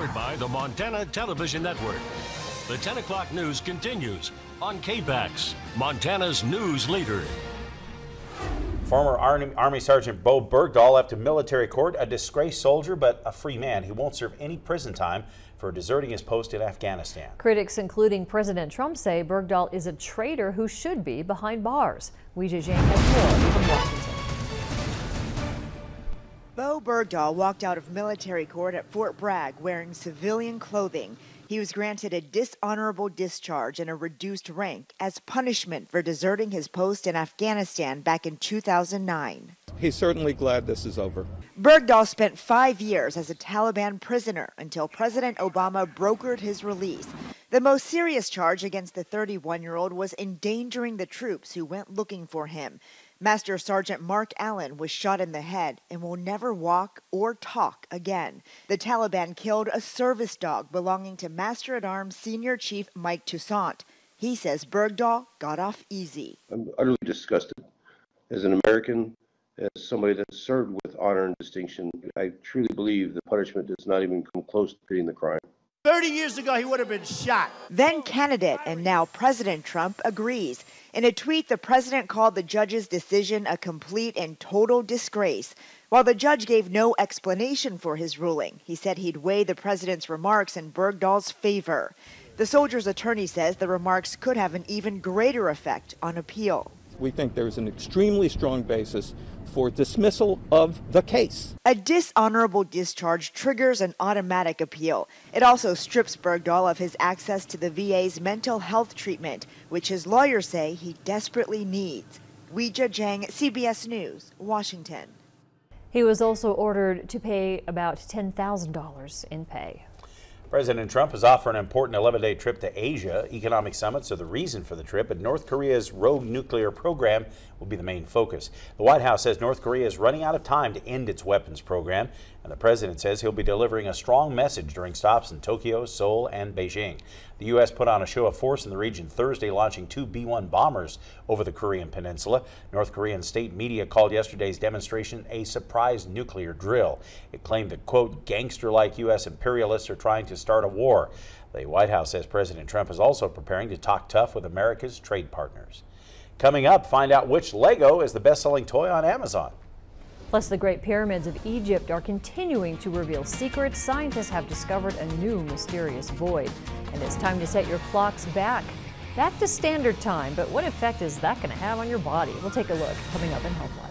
powered by the Montana Television Network. The 10 o'clock news continues on KPAX, Montana's news leader. Former Army Sergeant Bo Bergdahl left a military court, a disgraced soldier but a free man. He won't serve any prison time for deserting his post in Afghanistan. Critics, including President Trump, say Bergdahl is a traitor who should be behind bars. Wei Zhang has more from Washington. Bo Bergdahl walked out of military court at Fort Bragg wearing civilian clothing. He was granted a dishonorable discharge and a reduced rank as punishment for deserting his post in Afghanistan back in 2009. He's certainly glad this is over. Bergdahl spent 5 years as a Taliban prisoner until President Obama brokered his release. The most serious charge against the 31-year-old was endangering the troops who went looking for him. Master Sergeant Mark Allen was shot in the head and will never walk or talk again. The Taliban killed a service dog belonging to Master-at-Arms Senior Chief Mike Toussaint. He says Bergdahl got off easy. I'm utterly disgusted. As an American, as somebody that served with honor and distinction, I truly believe the punishment does not even come close to fitting the crime. 30 years ago, he would have been shot. Then candidate and now President Trump agrees. In a tweet, the president called the judge's decision a complete and total disgrace. While the judge gave no explanation for his ruling, he said he'd weigh the president's remarks in Bergdahl's favor. The soldier's attorney says the remarks could have an even greater effect on appeal. We think there's an extremely strong basis for dismissal of the case. A dishonorable discharge triggers an automatic appeal. It also strips Bergdahl of his access to the VA's mental health treatment, which his lawyers say he desperately needs. Wei Zhang, CBS News, Washington. He was also ordered to pay about $10,000 in pay. President Trump is offering an important 11-day trip to Asia. Economic summits are the reason for the trip, but North Korea's rogue nuclear program will be the main focus. The White House says North Korea is running out of time to end its weapons program, and the president says he'll be delivering a strong message during stops in Tokyo, Seoul, and Beijing. The U.S. put on a show of force in the region Thursday, launching 2 B-1 bombers over the Korean peninsula. North Korean state media called yesterday's demonstration a surprise nuclear drill. It claimed that, quote, gangster-like U.S. imperialists are trying to start a war. The White House says President Trump is also preparing to talk tough with America's trade partners. Coming up, find out which Lego is the best-selling toy on Amazon. Plus, the Great Pyramids of Egypt are continuing to reveal secrets. Scientists have discovered a new mysterious void. And it's time to set your clocks back to standard time. But what effect is that going to have on your body? We'll take a look coming up in Healthline.